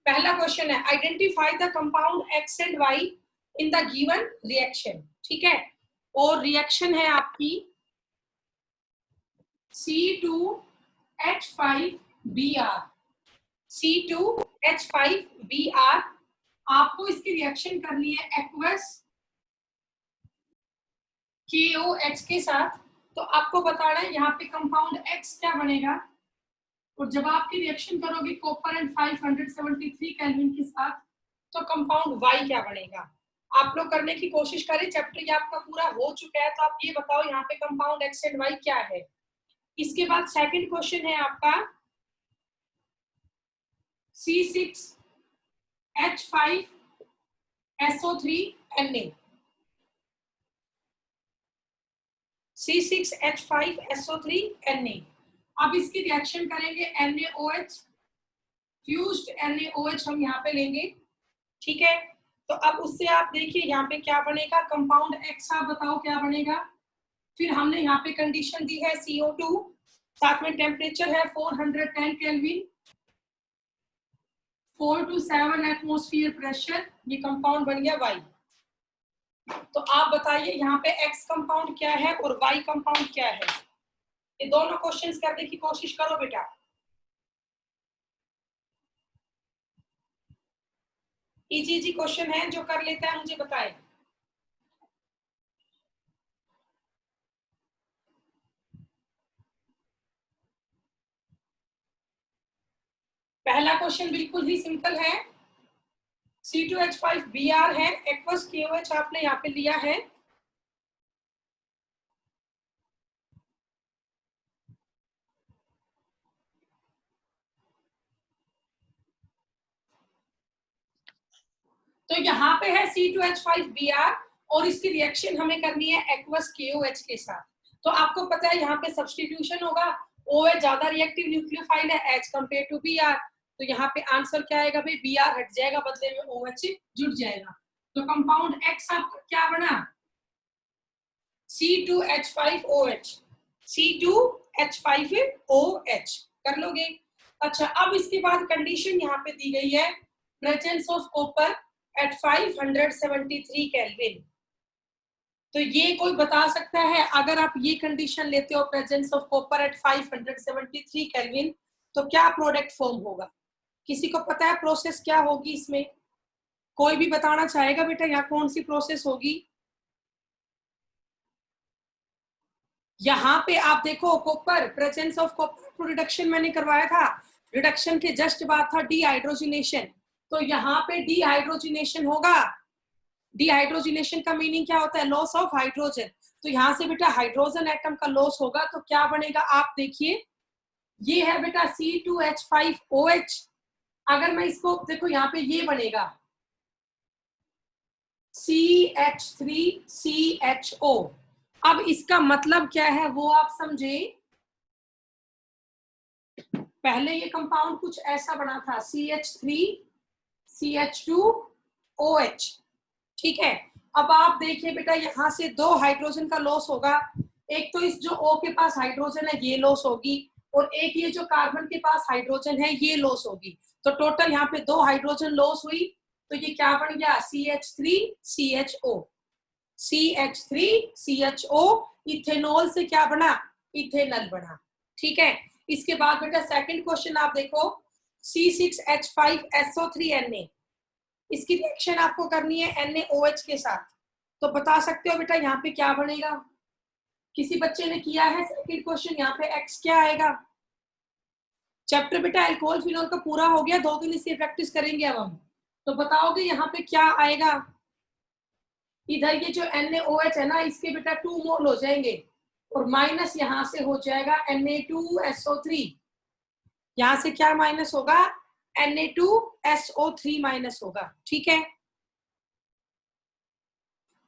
पहला क्वेश्चन है identify the compound X and Y in the given reaction. ठीक है, और रिएक्शन है आपकी C2H5Br। C2H5Br आपको इसकी रिएक्शन करनी है एक्वस KOH के साथ। तो आपको बताना है यहाँ पे कंपाउंड X क्या बनेगा, और जब आपकी रिएक्शन करोगे कॉपर एंड 573 केल्विन के साथ तो कंपाउंड Y क्या बनेगा। आप लोग करने की कोशिश करें, चैप्टर ये आपका पूरा हो चुका है, तो आप ये बताओ यहाँ पे कंपाउंड X एंड Y क्या है। इसके बाद सेकंड क्वेश्चन है आपका C6H5SO3Na। C6H5SO3Na। अब इसकी रिएक्शन करेंगे NaOH, फ्यूज्ड NaOH हम यहाँ पे लेंगे। ठीक है, तो अब उससे आप देखिए यहाँ पे क्या बनेगा, कंपाउंड X आप बताओ क्या बनेगा। फिर हमने यहाँ पे कंडीशन दी है CO2, साथ में टेम्परेचर है 410 केल्विन, 4 to 7 एटमॉस्फेयर प्रेशर, ये कंपाउंड बन गया Y। तो आप बताइए यहाँ पे X कंपाउंड क्या है और Y कंपाउंड क्या है। ये दोनों क्वेश्चंस करने की कोशिश करो बेटा। इजी क्वेश्चन है, जो कर लेता है मुझे बताए। पहला क्वेश्चन बिल्कुल ही सिंपल है, C2H5Br है, एक्वस KOH आपने यहाँ पे लिया है। तो यहाँ पे है C2H5Br और इसकी रिएक्शन हमें करनी है एक्वस KOH के साथ। तो आपको पता है यहाँ पे सब्स्टिट्यूशन होगा, OH ज्यादा रिएक्टिव न्यूक्लियोफाइल है H कंपेयर टू Br, तो यहाँ पे आंसर क्या आएगा भाई, Br हट जाएगा, बदले में OH जुड़ जाएगा। तो कंपाउंड X आपका क्या बना, C2H5OH, C2H5OH कर लोगे। अच्छा, अब इसके बाद कंडीशन यहाँ पे दी गई है presence of copper at 573 kelvin. तो ये कोई बता सकता है, अगर आप ये कंडीशन लेते हो presence of copper at 573 kelvin तो क्या प्रोडक्ट फॉर्म होगा। किसी को पता है प्रोसेस क्या होगी इसमें, कोई भी बताना चाहेगा बेटा यहाँ कौन सी प्रोसेस होगी। यहाँ पे आप देखो copper, presence of copper reduction मैंने करवाया था, रिडक्शन के जस्ट बाद था डीहाइड्रोजिनेशन, तो यहाँ पे डीहाइड्रोजिनेशन होगा। डीहाइड्रोजिनेशन का मीनिंग क्या होता है, लॉस ऑफ हाइड्रोजन। तो यहाँ से बेटा हाइड्रोजन एटम का लॉस होगा, तो क्या बनेगा आप देखिए, ये है बेटा C2H5OH। अगर मैं इसको देखो यहाँ पे ये बनेगा CH3CHO। अब इसका मतलब क्या है वो आप समझे, पहले ये कंपाउंड कुछ ऐसा बना था CH3CH2OH। ठीक है, अब आप देखिए बेटा यहाँ से दो हाइड्रोजन का लॉस होगा, एक तो इस जो O के पास हाइड्रोजन है ये लॉस होगी, और एक ये जो कार्बन के पास हाइड्रोजन है ये लॉस होगी। तो टोटल यहाँ पे दो हाइड्रोजन लॉस हुई, तो ये क्या बन गया CH3CHO। CH3CHO इथेनॉल से क्या बना, इथेनॉल बना। ठीक है, इसके बाद बेटा सेकंड क्वेश्चन आप देखो C6H5SO3Na। इसकी रिएक्शन आपको करनी है NaOH के साथ, तो बता सकते हो बेटा यहाँ पे क्या बनेगा। किसी बच्चे ने किया है सेकंड क्वेश्चन, यहाँ पे X क्या आएगा। चैप्टर बेटा अल्कोहल फिनॉल का पूरा हो गया, 2 दिन इसकी प्रैक्टिस करेंगे अब हम, तो बताओगे यहाँ पे क्या आएगा। इधर ये जो NaOH है ना, इसके बेटा 2 मोल हो जाएंगे, और माइनस यहाँ से हो जाएगा Na2SO3, यहाँ से क्या माइनस होगा, Na2SO3 माइनस होगा। ठीक है,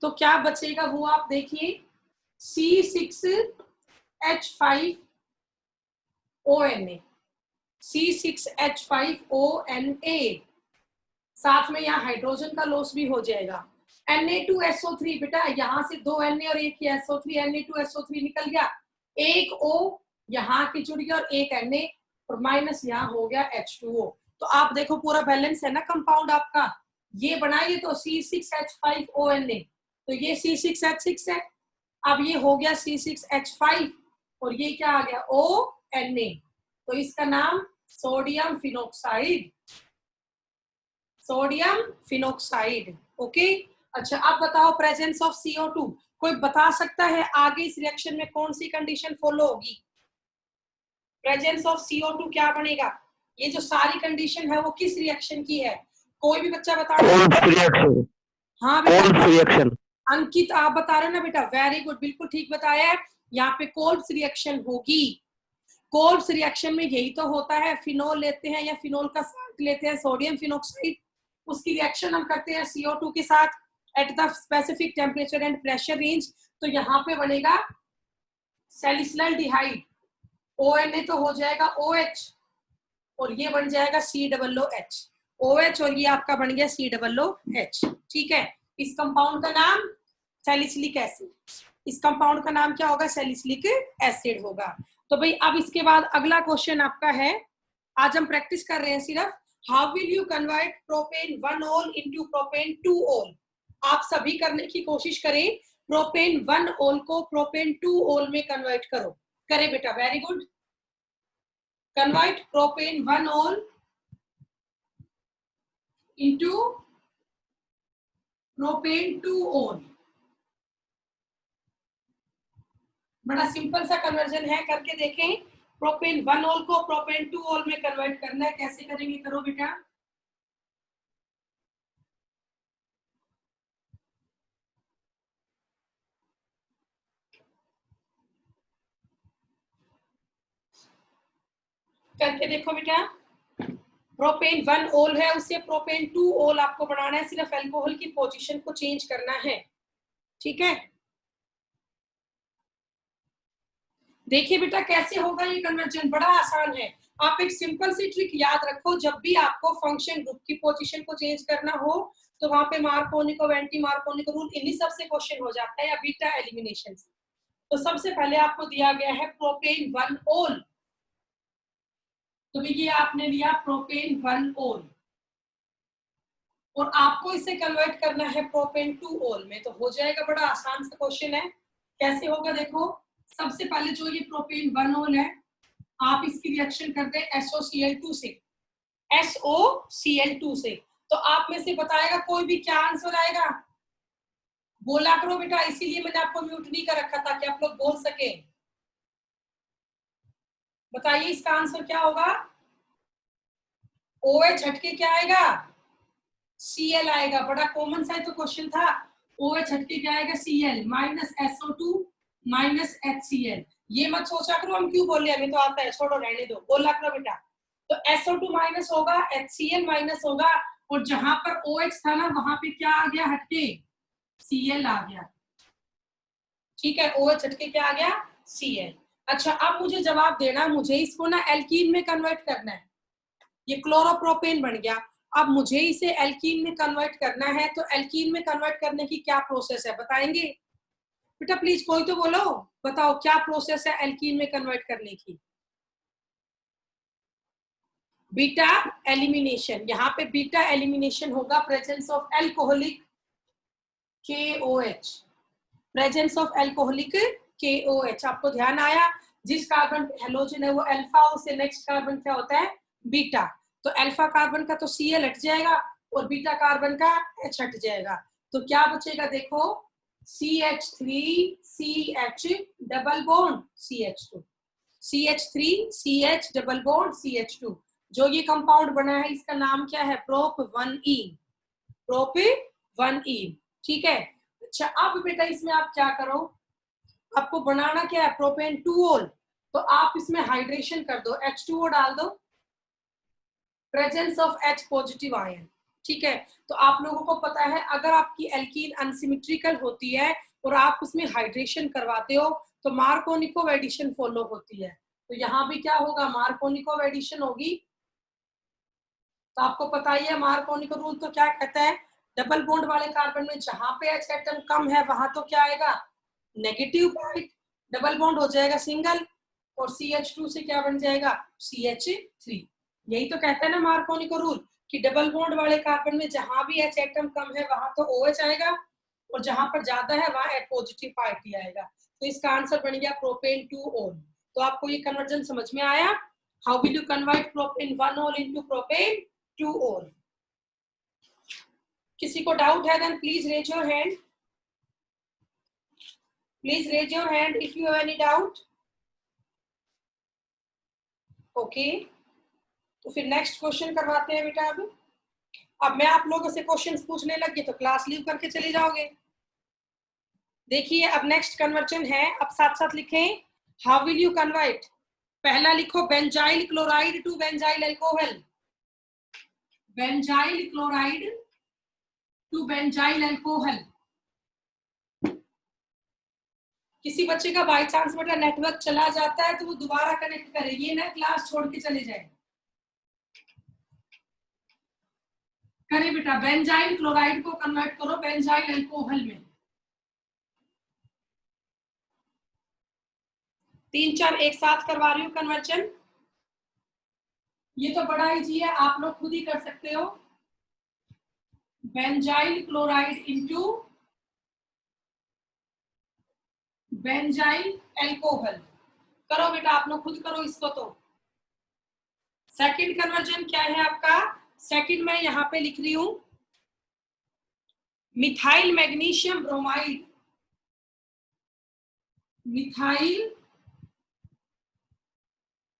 तो क्या बचेगा वो आप देखिए, C6H5ONA, C6H5ONA, साथ में यहाँ हाइड्रोजन का लॉस भी हो जाएगा। Na2SO3 बेटा यहाँ से 2 Na और एक SO3, Na2SO3 निकल गया, एक O यहाँ की जुड़ गया और एक Na, और माइनस यहाँ हो गया H2O। तो तो आप देखो पूरा बैलेंस है ना कंपाउंड आपका, ये बनाइए तो C6H5ONA, तो ये C6H6 है। अब ये हो गया C6H5 और ये क्या आ गया ONA, तो इसका नाम sodium phenoxide, sodium phenoxide. Okay, अच्छा अब बताओ प्रेजेंस ऑफ CO2, कोई बता सकता है आगे इस रिएक्शन में कौन सी कंडीशन फॉलो होगी? प्रेजेंस ऑफ CO2 क्या बनेगा? ये जो सारी कंडीशन है वो किस रिएक्शन की है? कोई भी बच्चा बता रहा है? हाँ बेटा, अंकित आप बता रहे हो ना बेटा, वेरी गुड, बिल्कुल ठीक बताया है। यहाँ पे कोल्ब्स रिएक्शन होगी। कोल्ब्स रिएक्शन में यही तो होता है, फिनोल लेते हैं या फिनोल का साल्ट लेते हैं सोडियम फिनोक्साइड, उसकी रिएक्शन हम करते हैं CO2 के साथ at the specific temperature and pressure range, तो यहाँ पे बनेगा सैलिसिलडिहाइड, ONA तो हो जाएगा OH और ये बन जाएगा COOH, OH और ये आपका बन गया COOH। ठीक है, इस कंपाउंड का नाम सैलिसिलिक एसिड, इस कंपाउंड का नाम क्या होगा? सैलिसिलिक एसिड होगा। तो भाई अब इसके बाद अगला क्वेश्चन आपका है, आज हम प्रैक्टिस कर रहे हैं सिर्फ, how will you convert propane 1 ओल इनटू प्रोपेन 2 ओल। आप सभी करने की कोशिश करें, प्रोपेन 1 ओल को प्रोपेन 2 ओल में कन्वर्ट करो। करे बेटा, very good. Convert propane 1 ol into propane 2 ol। बड़ा सिंपल सा कन्वर्जन है, करके देखें। प्रोपेन 1 ओल को प्रोपेन 2 ओल में कन्वर्ट करना है, कैसे करेंगे? करो बेटा। करके देखो बेटा, प्रोपेन 1 ओल है, उससे प्रोपेन 2 ओल आपको बनाना है, सिर्फ अल्कोहल की पोजीशन को चेंज करना है। ठीक है, देखिए बेटा कैसे होगा ये कन्वर्जन, बड़ा आसान है। आप एक सिंपल सी ट्रिक याद रखो, जब भी आपको फंक्शन ग्रुप की पोजीशन को चेंज करना हो तो वहां पे मार्कोनिको एंटी मार्कोनिको रूल इन्हीं सबसे क्वेश्चन हो जाता है, या बीटा एलिमिनेशन से। तो सबसे पहले आपको दिया गया है प्रोपेन 1 ओल, तो ये आपने लिया प्रोपेन 1 ओल और आपको इसे कन्वर्ट करना है प्रोपेन 2 ओल में, तो हो जाएगा, बड़ा आसान सा क्वेश्चन है। कैसे होगा देखो, सबसे पहले जो ये प्रोपेन 1 ओल है, आप इसकी रिएक्शन करते हैं SOCl2 से, SOCl2 से, तो आप में से बताएगा कोई भी क्या आंसर आएगा? बोला करो बेटा, इसीलिए मैंने आपको म्यूट नहीं कर रखा था कि आप लोग बोल सके। बताइए इसका आंसर क्या होगा? OH हटके क्या आएगा? Cl आएगा, बड़ा कॉमन सा तो क्वेश्चन था। OH हटके क्या आएगा? Cl minus SO2 minus HCl। ये मत सोचा करो हम क्यों बोल रहे, हमें तो आता है, छोड़ो रहने दो, बोला करो बेटा। तो SO2 माइनस होगा, HCl माइनस होगा, और जहां पर OH था ना वहां पे क्या आ गया हटके? Cl आ गया। ठीक है, OH हटके क्या आ गया? Cl। अच्छा अब मुझे जवाब देना, मुझे इसको ना एल्कीन में कन्वर्ट करना है, ये क्लोरोप्रोपेन बन गया, अब मुझे इसे एल्कीन में कन्वर्ट करना है, तो एल्कीन में कन्वर्ट करने की क्या प्रोसेस है बताएंगे बेटा? प्लीज कोई तो बोलो, बताओ क्या प्रोसेस है एल्कीन में कन्वर्ट करने की? Beta elimination. यहाँ पे बीटा एलिमिनेशन होगा, presence of alcoholic KOH, presence of alcoholic KOH। आपको ध्यान आया, जिस कार्बन हेलोजन है वो अल्फा, उससे नेक्स्ट कार्बन क्या होता है? बीटा। तो अल्फा कार्बन का तो Cl हट जाएगा और बीटा कार्बन का H हट जाएगा, तो क्या बचेगा देखो? CH3CH double bond CH2, CH3CH double bond CH2। जो ये कंपाउंड बना है इसका नाम क्या है? प्रोप 1ईन, प्रोप 1ईन। ठीक है, अच्छा अब बेटा इसमें आप क्या करो, आपको बनाना क्या है? प्रोपेन 2 ओल, तो आप इसमें हाइड्रेशन कर दो, H2O डाल दो, presence of H positive ion. ठीक है, तो आप लोगों को पता है अगर आपकी एल्कीन अनसिमेट्रिकल होती है और आप उसमें हाइड्रेशन करवाते हो तो मार्कोनिकोव एडिशन फॉलो होती है, तो यहाँ भी क्या होगा? मार्कोनिकोव एडिशन होगी। तो आपको पता ही है मार्कोनिको रूल तो क्या कहता है? डबल बॉन्ड वाले कार्बन में जहां पे H एटम कम है वहां तो क्या आएगा? नेगेटिव पॉइंट, डबल बॉन्ड हो जाएगा सिंगल, और CH2 से क्या बन जाएगा? CH3। यही तो कहता है ना मार्कोनी को रूल कि डबल बॉन्ड वाले कार्बन में जहां भी H एटम कम है वहां तो OH आएगा और जहां पर ज्यादा है वहां H पॉजिटिव पार्टी आएगा। तो इसका आंसर बन गया प्रोपेन 2 ओल। तो आपको ये कन्वर्जन समझ में आया? How will you convert propane 1 ओल इनटू प्रोपेन 2 ओल? किसी को डाउट है then please raise your hand. Please raise your hand if you have any doubt. Okay, तो फिर नेक्स्ट क्वेश्चन करवाते हैं बेटा। अब मैं आप लोगों से क्वेश्चंस पूछने लगी तो क्लास लीव करके चले जाओगे। देखिए अब नेक्स्ट कन्वर्जन है, अब साथ साथ लिखें। How will you convert? पहला लिखो benzyl chloride to benzyl alcohol. Benzyl chloride to benzyl alcohol. किसी बच्चे का बाई चांस बेटा नेटवर्क चला जाता है तो वो दोबारा कनेक्ट करे, ये ना क्लास छोड़ के चले जाए। करे बेटा, बेंजाइल क्लोराइड को कन्वर्ट करो बेंजाइल अल्कोहल में। 3-4 एक साथ करवा रही हूँ कन्वर्जन। ये तो बड़ा इजी है, आप लोग खुद ही कर सकते हो। Benzyl chloride into benzyl alcohol. करो बेटा, आप लोग खुद करो इसको। तो सेकंड कन्वर्जन क्या है आपका? सेकंड में यहां पे लिख रही हूं methyl magnesium bromide. Methyl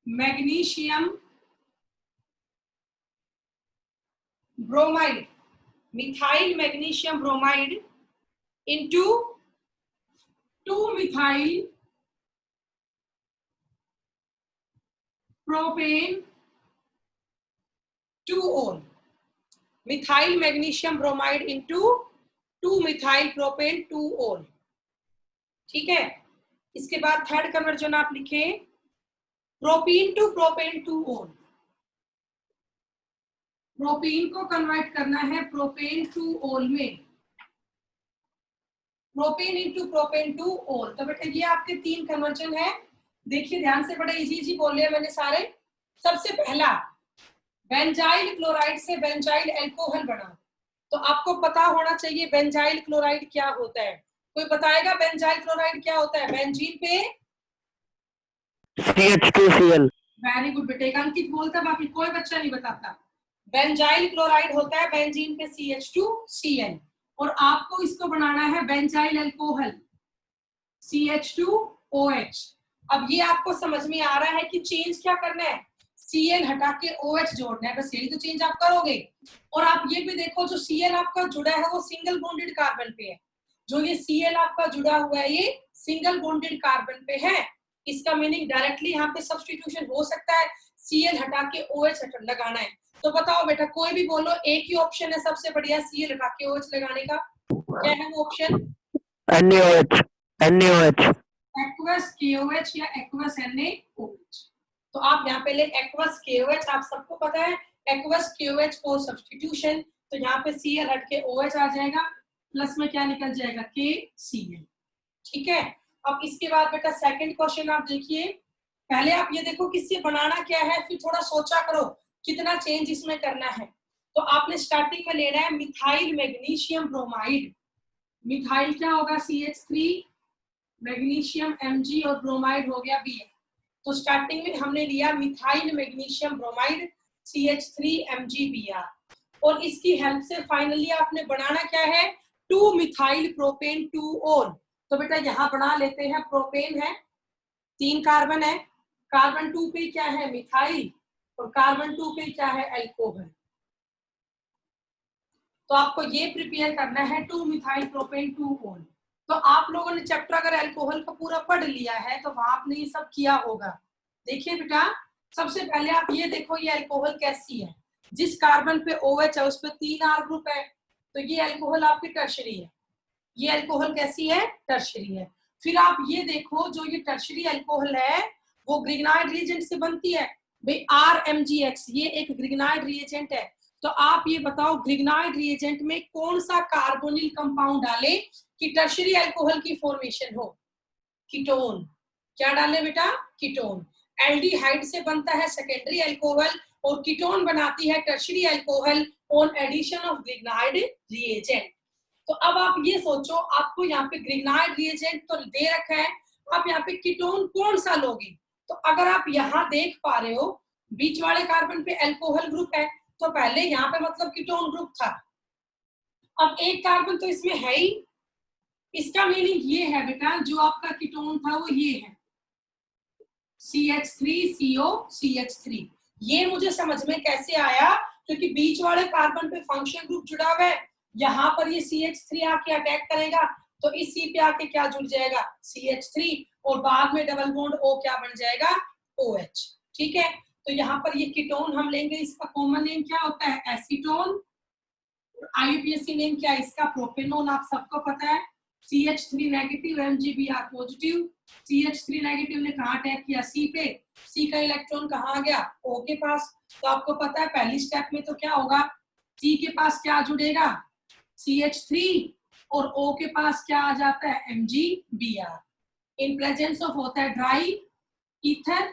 magnesium bromide. Methyl magnesium bromide into 2 methyl propane 2 ओल। Methyl magnesium bromide into 2 methyl propane 2 ओल। ठीक है, इसके बाद थर्ड कन्वर्जन आप लिखें प्रोपीन टू प्रोपेन 2 ओल। प्रोपीन को कन्वर्ट करना है प्रोपेन 2 ओल में। प्रोपेन इनटू प्रोपेन 2 ओल। तो बेटा ये आपके 3 कन्वर्जन है। देखिए ध्यान से, बड़ा इजी बोल लिया मैंने सारे। सबसे पहला बेंजाइल क्लोराइड से बेंजाइल अल्कोहल बना, तो आपको पता होना चाहिए बेंजाइल क्लोराइड क्या होता है। कोई बताएगा बेंजाइल क्लोराइड क्या होता है? बेंजीन पे CH2Cl। वेरी गुड बेटे, अंकित बोलता, बाकी कोई बच्चा नहीं बताता। बेंजाइल क्लोराइड होता है बेंजीन पे CH2Cl, और आपको इसको बनाना है बेंजाइल अल्कोहल CH2OH। अब ये आपको समझ में आ रहा है कि चेंज क्या करना है? Cl हटा के OH जोड़ना है, बस यही तो चेंज आप करोगे। और आप ये भी देखो जो Cl आपका जुड़ा है वो सिंगल बॉन्डेड कार्बन पे है। जो ये Cl आपका जुड़ा हुआ है ये सिंगल बॉन्डेड कार्बन पे है। इसका मीनिंग डायरेक्टली यहाँ पे सब्स्टिट्यूशन हो सकता है, Cl हटा के OH लगाना है। तो बताओ बेटा, कोई भी बोलो, एक ही ऑप्शन है सबसे बढ़िया Cl हटा के OH लगाने का। क्या है वो ऑप्शन? NaOH। एक्वस KOH या एक्वस NaOH। तो आप यहाँ पे ले एक्वस KOH, आप सबको पता है एक्वस KOH को सब्स्टिट्यूशन, तो यहाँ पे Cl हट के OH आ जाएगा, प्लस में क्या निकल जाएगा? KCl। ठीक है, अब इसके बाद बेटा सेकंड क्वेश्चन आप देखिए। पहले आप ये देखो किससे बनाना क्या है, फिर थोड़ा सोचा करो कितना चेंज इसमें करना है। तो आपने स्टार्टिंग में लेना है मिथाइल मैग्नीशियम ब्रोमाइड। मिथाइल क्या होगा? CH3, मैग्नीशियम Mg और ब्रोमाइड हो गया Br। तो स्टार्टिंग में हमने लिया मिथाइल मैग्नीशियम ब्रोमाइड CH3MgBr, और इसकी हेल्प से फाइनली आपने बनाना क्या है? 2 मिथाइल प्रोपेन 2 ओल। तो बेटा यहाँ बना लेते हैं, प्रोपेन है 3 कार्बन है, कार्बन 2 पे क्या है? मिथाइल, और कार्बन 2 पे क्या है? अल्कोहल। तो आपको ये प्रिपेयर करना है 2 मिथाइल प्रोपेन 2 ओल। तो आप लोगों ने चैप्टर अगर अल्कोहल का पूरा पढ़ लिया है तो वहां आपने ये सब किया होगा। देखिए बेटा, सबसे पहले आप ये देखो ये अल्कोहल कैसी है। जिस कार्बन पे OH है उस पे 3 R ग्रुप है, तो ये अल्कोहल आपकी टर्शरी है। ये अल्कोहल कैसी है? टर्शरी है। फिर आप ये देखो जो ये टर्शरी अल्कोहल है वो ग्रिग्नाइड रिएजेंट से बनती है भाई, RMgX, ये एक ग्रिग्नाइड रिएजेंट है। तो आप ये बताओ ग्रिग्नाइड रिएजेंट में कौन सा कार्बोनिल कंपाउंड डाले कि टर्शरी अल्कोहल की फॉर्मेशन हो? कीटोन। क्या डाले बेटा? कीटोन। एल्डिहाइड से बनता है सेकेंडरी अल्कोहल, और कीटोन बनाती है tertiary alcohol on addition of Grignard reagent. तो अब आप ये सोचो, आपको यहाँ पे ग्रिग्नाइड रिएजेंट तो दे रखा है, आप यहाँ पे कीटोन कौन सा लोगे? तो अगर आप यहाँ देख पा रहे हो बीच वाले कार्बन पे अल्कोहल ग्रुप है, तो पहले यहाँ पे मतलब कीटोन ग्रुप था। अब एक कार्बन तो इसमें है ही, इसका मीनिंग ये है बेटा जो आपका कीटोन था वो ये है CH3CO CH3। ये मुझे समझ में कैसे आया? क्योंकि बीच वाले कार्बन पे फंक्शन ग्रुप जुड़ा हुआ है, यहाँ पर ये CH3 आके अटैक करेगा, तो इस C पे आके क्या जुड़ जाएगा? CH3, और बाद में डबल बॉन्ड O क्या बन जाएगा? OH। ठीक है, तो यहाँ पर ये कीटोन हम लेंगे, इसका कॉमन नेम क्या होता है? एसीटोन। IUPAC नेम क्या है इसका? प्रोपेनोन। आप सबको पता है CH3 negative MgBr positive. CH3 negative ने कहा अटैक किया? C पे। C का इलेक्ट्रॉन कहाँ आ गया? O के पास। तो आपको पता है पहली स्टेप में तो क्या होगा? C के पास क्या जुड़ेगा? CH3, और O के पास क्या आ जाता है? MgBr। इन प्रेजेंस ऑफ होता है ड्राई ईथर।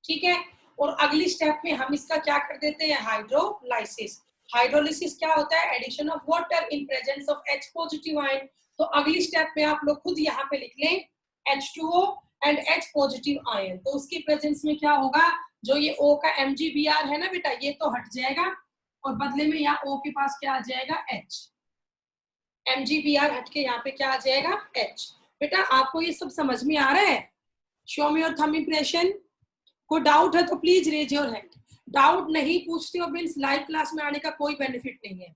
ठीक है, और अगली स्टेप में हम इसका क्या कर देते हैं? हाइड्रोलाइसिस। हाइड्रोलिसिस क्या होता है? Addition of water in presence of H positive ion. तो अगली स्टेप में आप लोग खुद यहाँ पे लिख लें H2O and H positive ion. तो उसकी प्रेजेंस में क्या होगा? जो ये O का MgBr है ना बेटा, ये तो हट जाएगा, और बदले में यहाँ O के पास क्या आ जाएगा? H। MgBr हट के यहाँ पे क्या आ जाएगा? H। बेटा आपको ये सब समझ में आ रहा है? Show me your thumb impression. कोई डाउट है तो please raise your hand. Doubt नहीं पूछते हो मीन्स लाइव क्लास में आने का कोई बेनिफिट नहीं है।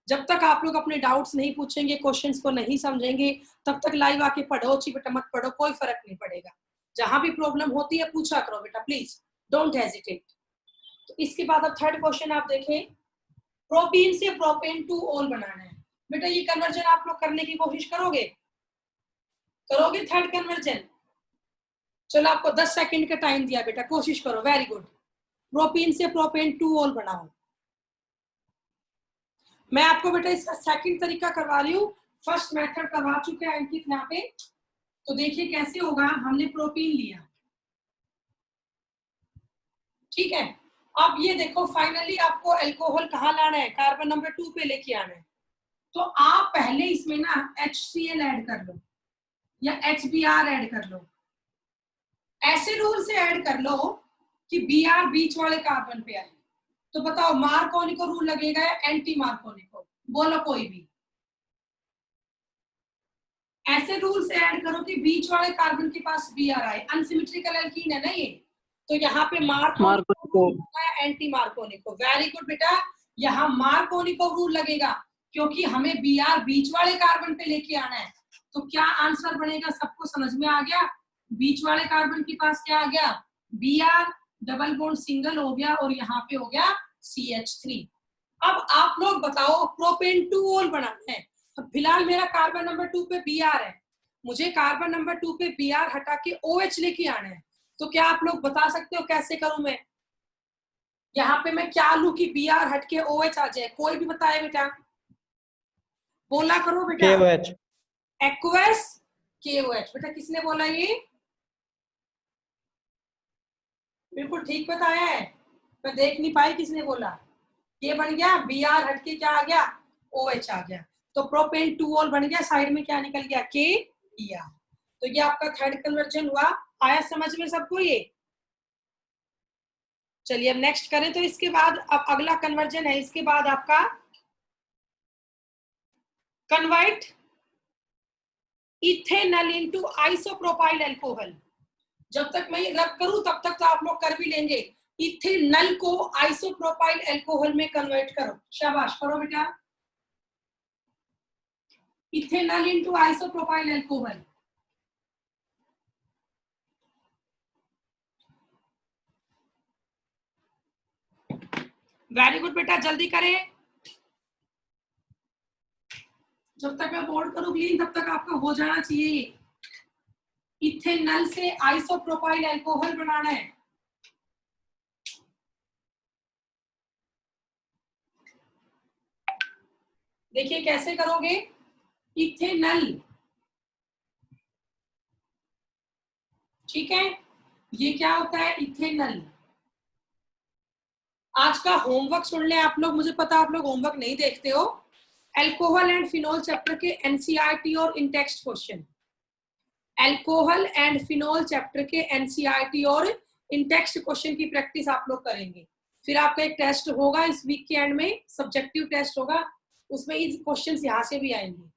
जब तक आप लोग अपने डाउट्स नहीं पूछेंगे, क्वेश्चंस को नहीं समझेंगे, तब तक लाइव आके पढ़ो ची बेटा मत पढ़ो, कोई फर्क नहीं पड़ेगा। जहां भी प्रॉब्लम होती है पूछा करो बेटा, प्लीज डोंट हेजिटेट। तो इसके बाद अब थर्ड क्वेश्चन आप देखें, प्रोपीन से प्रोपेन टू ऑल बनाना है। बेटा ये कन्वर्जन आप लोग करने की कोशिश करोगे? करोगे थर्ड कन्वर्जन? चलो आपको 10 सेकंड का टाइम दिया बेटा, कोशिश करो। Very good. प्रोपीन से प्रोपेन टू ऑल बनाओ। मैं आपको बेटा इसका सेकंड तरीका करवा रही हूँ, फर्स्ट मेथड करवा चुके हैं अंकित यहाँ पे। तो देखिए कैसे होगा। हमने प्रोपीन लिया, ठीक है। अब ये देखो फाइनली आपको अल्कोहल कहाँ लाना है? कार्बन नंबर 2 पे लेके आना है। तो आप पहले इसमें ना HCl ऐड कर लो या HBr ऐड कर लो। ऐसे रूल से ऐड कर लो कि Br बीच वाले कार्बन पे आए। तो बताओ मार्कोनिको रूल लगेगा या एंटी मार्कोनिको? बोलो कोई भी। ऐसे रूल से ऐड करो कि बीच वाले कार्बन के पास Br आए। अनसिमेट्रिकल एल्कीन है ना ये, तो यहाँ पे मार्कोनिको या एंटी मार्कोनिको। वेरी गुड बेटा, यहाँ मार्कोनिको रूल लगेगा क्योंकि हमें Br बीच वाले कार्बन पे लेके आना है। तो क्या आंसर बनेगा? सबको समझ में आ गया? बीच वाले कार्बन के पास क्या आ गया? Br, डबल बॉन्ड सिंगल हो गया, और यहाँ पे हो गया CH3। अब आप लोग बताओ प्रोपेन टू ऑल बनाना है। तो फिलहाल मेरा कार्बन नंबर 2 पे Br है, मुझे कार्बन नंबर 2 पे Br हटा के OH लेके आना है। तो क्या आप लोग बता सकते हो कैसे करूं मैं? यहाँ पे मैं क्या लूं कि Br हट के OH आ जाए? कोई भी बताए बेटा, बोला करो बेटा। KOH। Aqueous KOH। बेटा किसने बोला ये? बिल्कुल ठीक बताया है, मैं देख नहीं पाई किसने बोला। ये बन गया Br हट के क्या आ गया? OH आ गया। तो प्रोपेन टू ऑल बन गया, साइड में क्या निकल गया? KBr। तो ये आपका थर्ड कन्वर्जन हुआ। आया समझ में सबको ये? चलिए अब नेक्स्ट करें। तो इसके बाद अब अगला कन्वर्जन है, इसके बाद आपका convert ethanol into isopropyl alcohol. जब तक मैं ये रब करूं तब तक तो आप लोग कर भी लेंगे। इथेनॉल को आइसोप्रोपाइल अल्कोहल में कन्वर्ट करो। शाबाश, करो बेटा। Ethanol into isopropyl alcohol. Very good बेटा, जल्दी करें। जब तक मैं बोर्ड करूं क्लीन तब तक आपका हो जाना चाहिए। इथेनॉल से आइसोप्रोपाइल अल्कोहल बनाना है। देखिए कैसे करोगे। इथेनॉल, ठीक है, ये क्या होता है? इथेनॉल। आज का होमवर्क सुन ले आप लोग, मुझे पता आप लोग होमवर्क नहीं देखते हो। अल्कोहल एंड फिनोल चैप्टर के एनसीईआरटी और in text question, alcohol and phenol chapter के एनसीईआरटी और इन टेक्स्ट क्वेश्चन की प्रैक्टिस आप लोग करेंगे। फिर आपका एक टेस्ट होगा इस वीक के एंड में, सब्जेक्टिव टेस्ट होगा, उसमें ये क्वेश्चन यहाँ से भी आएंगे।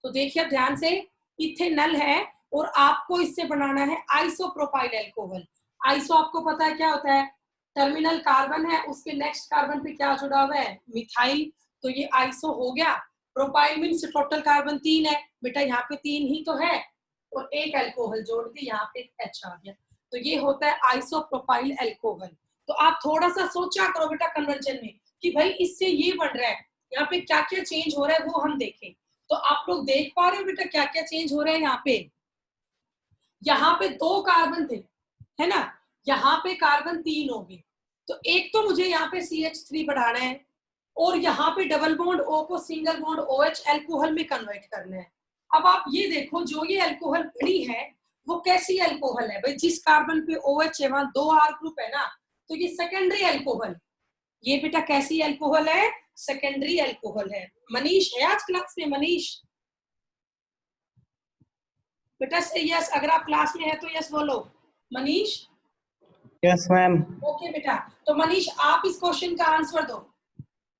तो देखिए ध्यान से, इथेनॉल है और आपको इससे बनाना है आइसोप्रोपाइल अल्कोहल। आइसो आपको पता है क्या होता है, टर्मिनल कार्बन है, उसके नेक्स्ट कार्बन पे क्या जुड़ा हुआ है, मिथाइल। तो ये आइसो हो गया। प्रोपाइल मीन्स टोटल कार्बन 3 है बेटा, यहाँ पे 3 ही तो है, और एक अल्कोहल जोड़ दी, यहाँ पे एक H आ गया। तो ये होता है आइसोप्रोपाइल अल्कोहल। तो आप थोड़ा सा सोचा करो बेटा कन्वर्जन में कि भाई इससे ये बन रहा है, यहाँ पे क्या क्या चेंज हो रहा है वो हम देखें। तो आप लोग देख पा रहे हो बेटा क्या क्या चेंज हो रहा है। यहाँ पे 2 कार्बन थे, है ना, यहाँ पे कार्बन 3 हो गए। तो एक तो मुझे यहाँ पे CH3 बढ़ाना है, और यहाँ पे डबल बॉन्ड O को सिंगल बॉन्ड OH अल्कोहल में कन्वर्ट करना है। अब आप ये देखो, जो ये अल्कोहल बनी है वो कैसी अल्कोहल है भाई, जिस कार्बन पे OH है वहां 2 R ग्रुप है ना, तो ये सेकेंडरी अल्कोहल। ये बेटा कैसी अल्कोहल है, सेकेंडरी अल्कोहल है। मनीष है आज क्लास में? मनीष बेटा से यस, अगर आप क्लास में है तो यस बोलो। मनीष? Yes ma'am. ओके बेटा, तो मनीष आप इस क्वेश्चन का आंसर दो।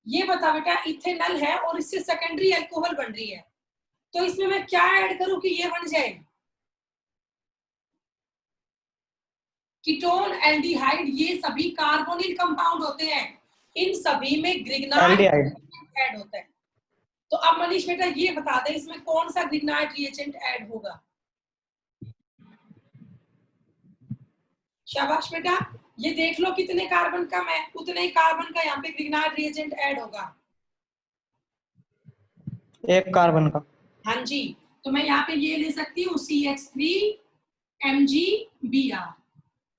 ये बता बेटा, इथेनॉल है और इससे सेकेंडरी अल्कोहल बन रही है, तो इसमें मैं क्या ऐड करूं कि ये बन जाए? कीटोन, एल्डिहाइड, ये सभी कार्बोनिल कंपाउंड होते हैं, इन सभी में ग्रिग्नाइट ऐड होता है। तो अब मनीष बेटा ये बता दे, इसमें कौन सा ग्रिग्नाइट रिएजेंट ऐड होगा? शाबाश बेटा, ये देख लो कितने कार्बन कम है, उतने ही कार्बन का यहाँ पे ग्रिग्नाइट रिएजेंट ऐड होगा। 1 कार्बन का। हाँ जी, तो मैं यहाँ पे ये ले सकती हूँ CH3MgBr,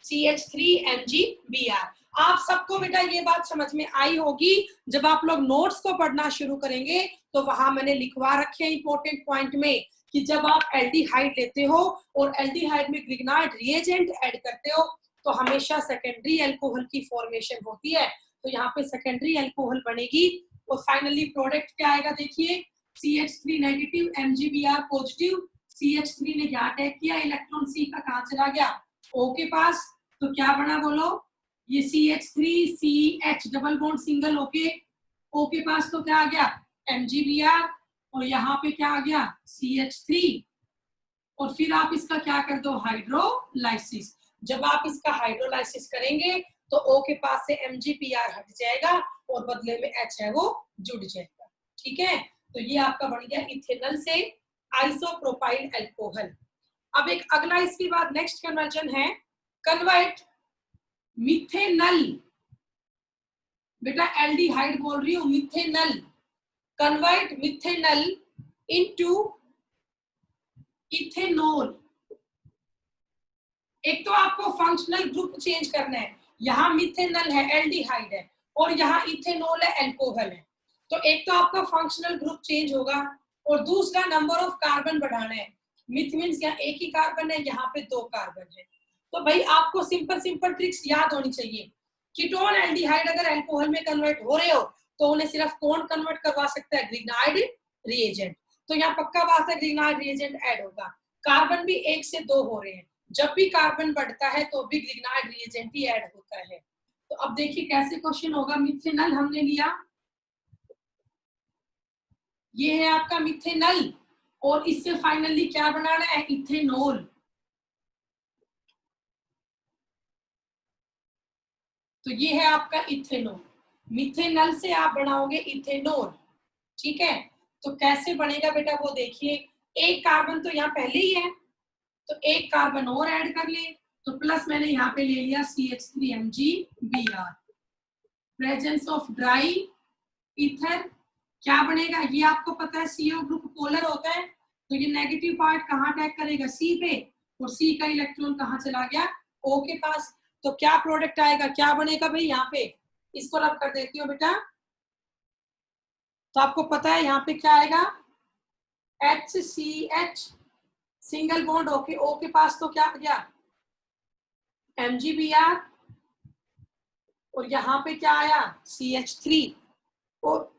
CH3MgBr। आप सबको बेटा ये बात समझ में आई होगी। जब आप लोग नोट्स को पढ़ना शुरू करेंगे तो वहां मैंने लिखवा रखे हैं इंपॉर्टेंट पॉइंट में कि जब आप एल्डिहाइड लेते हो और एल्डिहाइड में ग्रिग्नाइट रिएजेंट ऐड करते हो तो हमेशा सेकेंडरी अल्कोहल की फॉर्मेशन होती है। तो यहाँ पे सेकेंडरी अल्कोहल बनेगी और फाइनली प्रोडक्ट क्या आएगा, देखिए CH3 negative, MgBr positive. CH3 ने क्या अटैक किया, इलेक्ट्रॉन C का कहाँ चला गया, O के पास। तो क्या बना बोलो, ये CH3CH डबल बॉन्ड सिंगल होके O के पास तो क्या आ गया, MgBr, और यहाँ पे क्या आ गया, CH3। और फिर आप इसका क्या कर दो, हाइड्रोलाइसिस। जब आप इसका हाइड्रोलाइसिस करेंगे तो O के पास से MgBr हट जाएगा और बदले में H है वो जुड़ जाएगा। ठीक है, तो ये आपका बन गया इथेनॉल से आइसोप्रोपाइल अल्कोहल। अब एक अगला इसके बाद नेक्स्ट कन्वर्जन है, कन्वर्ट मिथेनॉल। बेटा एल्डिहाइड बोल रही हूँ, methanol, convert methanol into ethanol. एक तो आपको फंक्शनल ग्रुप चेंज करना है, यहाँ मिथेनॉल है, एल्डिहाइड है, और यहाँ इथेनॉल है, अल्कोहल है। तो एक तो आपका फंक्शनल ग्रुप चेंज होगा और दूसरा नंबर ऑफ कार्बन बढ़ाना है। मिथ मीन्स यहाँ एक ही कार्बन है, यहाँ पे 2 कार्बन है। तो भाई आपको सिंपल सिंपल ट्रिक्स याद होनी चाहिए। कीटोन एल्डिहाइड अगर अल्कोहल में कन्वर्ट हो रहे हो तो उन्हें सिर्फ कौन कन्वर्ट करवा सकता है, ग्रिग्नाइट रिएजेंट। तो यहाँ पक्का बात है ग्रिग्नाइट रिएजेंट ऐड होगा। कार्बन भी 1 से 2 हो रहे हैं, जब भी कार्बन बढ़ता है तो भी ग्रिग्नाइट रिएजेंट ही ऐड होता है। तो अब देखिए कैसे क्वेश्चन होगा। मिथेनॉल हमने लिया, ये है आपका मिथेनॉल, और इससे फाइनली क्या बनाना है, इथेनॉल। तो ये है आपका इथेनॉल, मिथेनॉल से आप बनाओगे इथेनॉल। ठीक है, तो कैसे बनेगा बेटा वो देखिए। एक कार्बन तो यहाँ पहले ही है, तो एक कार्बन और ऐड कर ले, तो प्लस मैंने यहाँ पे ले लिया CH3MgBr। Presence of dry ether, क्या बनेगा, ये आपको पता है CO ग्रुप पोलर होता है, तो ये नेगेटिव पार्ट कहाँ अटैक करेगा, C पे, और C का इलेक्ट्रॉन कहाँ चला गया, O के पास। तो क्या प्रोडक्ट आएगा, क्या बनेगा भाई, यहाँ पे इसको रब कर देती हूँ बेटा। तो आपको पता है यहाँ पे क्या आएगा, HCH single bond okay, O के पास तो क्या आ गया, MgBr, और यहाँ पे क्या आया CH3। और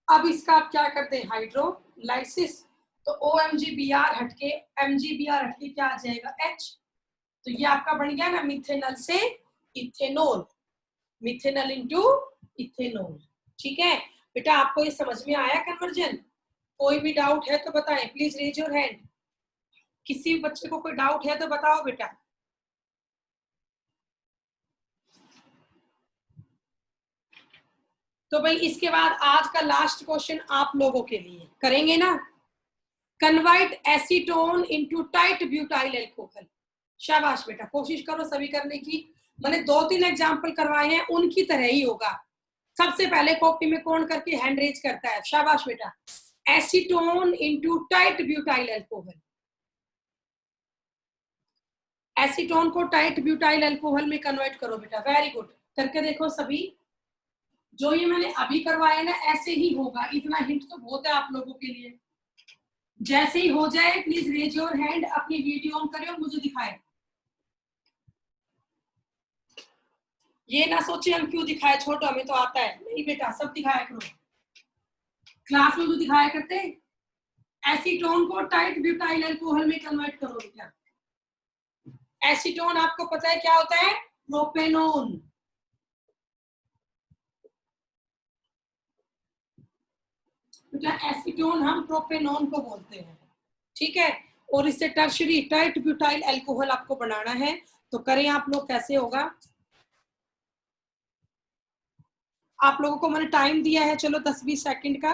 अब इसका आप क्या करते हैं हाइड्रोलाइसिस, तो OMgBr हटके MgBr हटके क्या आ जाएगा H। तो ये आपका बन गया ना मिथेनल से इथेनॉल, मिथेनल इनटू इथेनॉल। ठीक है बेटा, आपको ये समझ में आया कन्वर्जन? कोई भी डाउट है तो बताएं, प्लीज रेज योर हैंड। किसी भी बच्चे को कोई डाउट है तो बताओ बेटा। तो भाई इसके बाद आज का लास्ट क्वेश्चन आप लोगों के लिए करेंगे ना, convert acetone into tight butyl alcohol. शाबाश बेटा, कोशिश करो सभी करने की। मैंने 2-3 एग्जांपल करवाए हैं, उनकी तरह ही होगा। सबसे पहले कॉपी में कौन करके हैंड रेज करता है? शाबाश बेटा। Acetone into tight butyl alcohol, acetone को टाइट ब्यूटाइल अल्कोहल में कन्वर्ट करो बेटा। वेरी गुड, करके देखो सभी। जो ये मैंने अभी करवाया ना ऐसे ही होगा, इतना हिंट तो बहुत है आप लोगों के लिए। जैसे ही हो जाए प्लीज रेज योर हैंड, अपनी वीडियो ऑन करें और मुझे दिखाएं। ये ना सोचे हम क्यों दिखाए, छोटो हमें तो आता है। नहीं बेटा, सब दिखाया करो, क्लास में तो दिखाया करते। एसीटोन को टाइट ब्यूटाइल अल्कोहल में कन्वर्ट करो बेटा। एसीटोन आपको पता है क्या होता है? प्रोपेनोन। बेटा एसीटोन हम प्रोपेनोन को बोलते हैं। ठीक है, और इससे टर्शरी टाइट ब्यूटाइल अल्कोहल आपको बनाना है। तो करें आप लोग, कैसे होगा? आप लोगों को मैंने टाइम दिया है, चलो 10-20 सेकंड का।